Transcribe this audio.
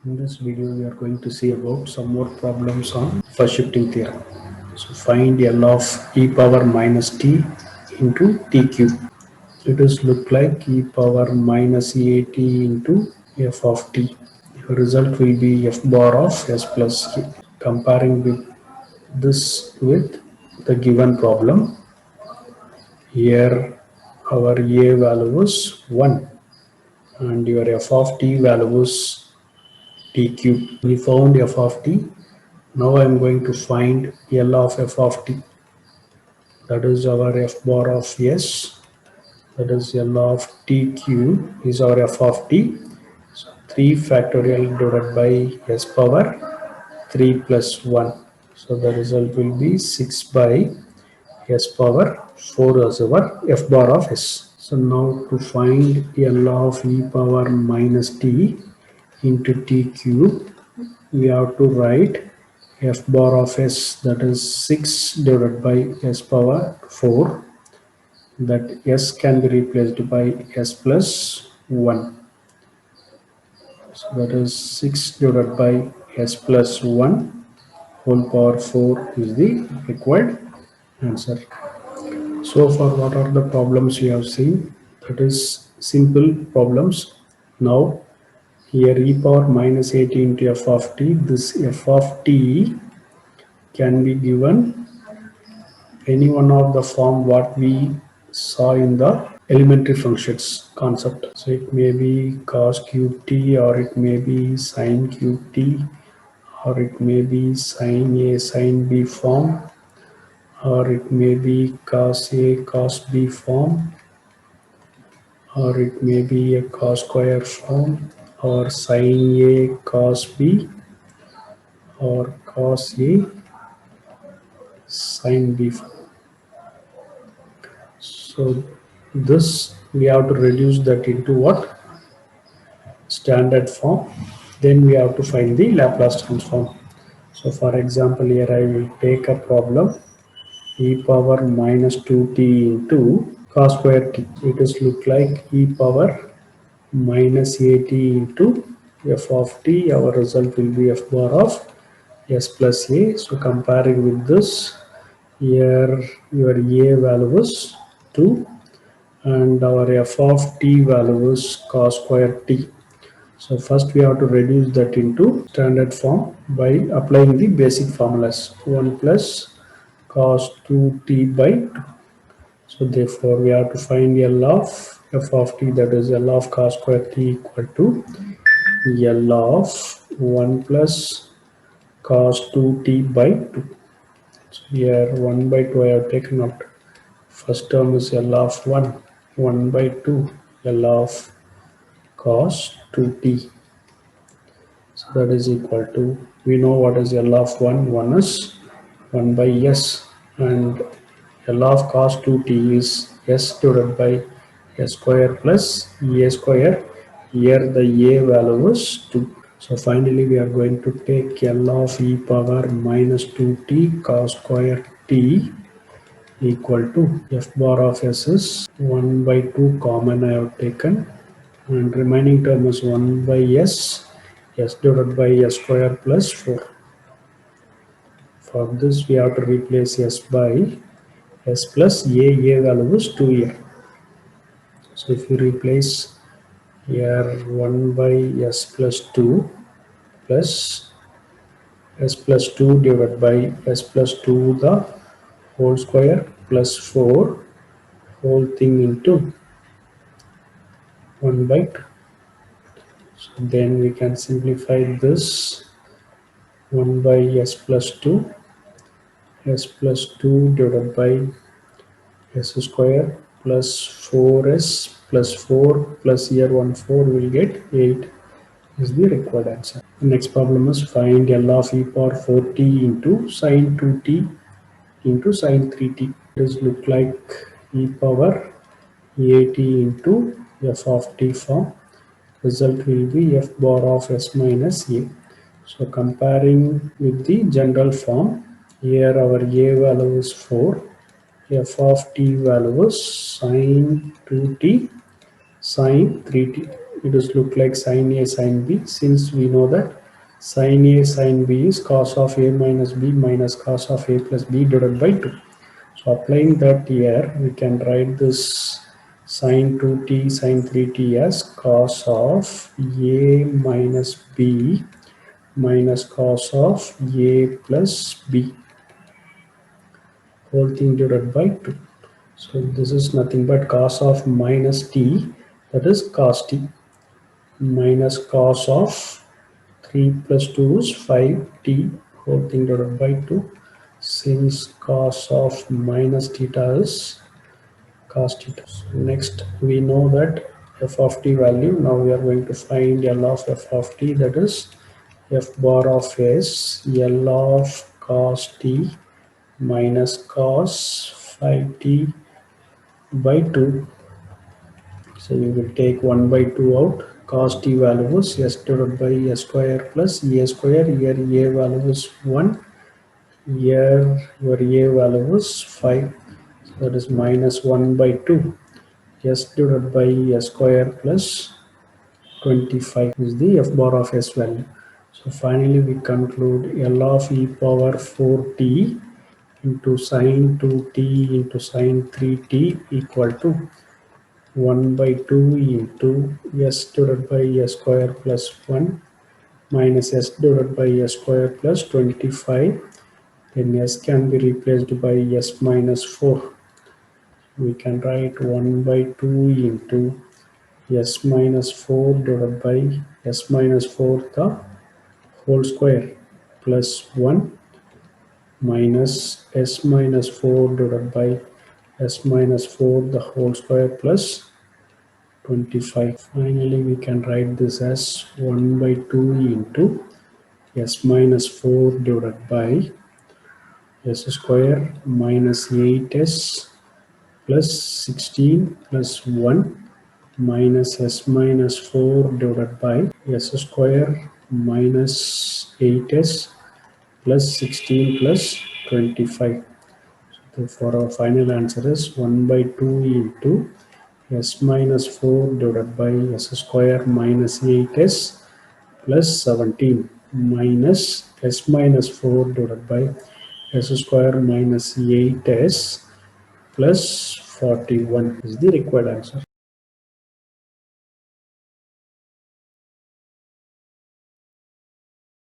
In this video, we are going to see about some more problems on first shifting theorem. So find L of e power minus t into t cube. It is look like e power minus at into f of t. Your result will be f bar of s plus k. Comparing with this with the given problem, here our a value is 1 and your f of t value is t cube. We found f of t. Now I am going to find L of f of t. That is our f bar of s. That is L of t cube is our f of t. So 3 factorial divided by s power 3 plus 1. So the result will be 6 by s power 4 as our f bar of s. So now to find L of e power minus t into t cube, we have to write f bar of s, that is 6 divided by s power 4, that s can be replaced by s plus 1. So that is 6 divided by s plus 1 whole power 4 is the required answer. So far, what are the problems we have seen? That is simple problems. Now here e power minus 80 into f of t, this f of t can be given any one of the form what we saw in the elementary functions concept. So it may be cos cube t, or it may be sin cube t, or it may be sin a sin b form, or it may be cos a cos b form, or it may be a cos square form, or sin a cos b, or cos a sin b form. So this we have to reduce that into what? Standard form. Then we have to find the Laplace transform. So for example, here I will take a problem e power minus 2t into cos square t. It is look like e power minus at into f of t. Our result will be f bar of s plus a. So comparing with this, here your a value is 2 and our f of t value is cos square t. So first we have to reduce that into standard form by applying the basic formulas. 1 plus cos 2t by 2. So therefore we have to find L of f of t, that is L of cos square t equal to L of 1 plus cos 2t by 2. So here 1 by 2 I have taken out. First term is L of 1, 1 by 2, L of cos 2t. So that is equal to, we know what is L of 1, 1 is 1 by s, and L of cos 2t is s divided by s square plus a square. Here the a value is 2. So finally we are going to take L of e power minus 2t cos square t equal to f bar of s is 1 by 2 common I have taken, and remaining term is 1 by s, s divided by s square plus 4. For this we have to replace s by s plus a value is 2 here. So if you replace here 1 by s plus 2 plus s plus 2 divided by s plus 2 the whole square plus 4 whole thing into 1 by 2. So then we can simplify this. 1 by s plus 2, s plus 2 divided by s square plus 4s plus 4 plus here 1 4 will get 8 is the required answer. The next problem is find L of e power 4t into sin 2t into sin 3t. It is look like e power at into f of t form. Result will be f bar of s minus a. So comparing with the general form, here our a value is 4, f of t value is sin 2t, sine 3t. It is look like sine A sine B, since we know that sine A sine B is cos of A minus B minus cos of A plus B divided by 2. So applying that here, we can write this sine 2t sine 3t as cos of A minus B minus cos of A plus B whole thing divided by 2. So this is nothing but cos of minus t, that is cos t, minus cos of 3 plus 2 is 5t whole thing divided by 2. Since cos of minus theta is cos theta. So next we know that f of t value. Now we are going to find L of f of t, that is f bar of s L of cos t minus cos 5t by 2. So we will take 1 by 2 out. Cos t value is s divided by s square plus a square. Here a value is 1. Here your a value is 5. So that is minus 1 by 2. S divided by s square plus 25 is the f bar of s value. So finally we conclude L of e power 4t into sine 2t into sine 3t equal to 1 by 2 into s divided by s square plus 1 minus s divided by s square plus 25. Then s can be replaced by s minus 4. We can write 1 by 2 into s minus 4 divided by s minus 4 the whole square plus 1 minus s minus 4 divided by s minus 4 the whole square plus 25. Finally, we can write this as 1 by 2 into s minus 4 divided by s square minus 8s plus 16 plus 1 minus s minus 4 divided by s square minus 8s plus 16 plus 25. So for our final answer is 1 by 2 into s minus 4 divided by s square minus 8s plus 17 minus s minus 4 divided by s square minus 8s plus 41 is the required answer.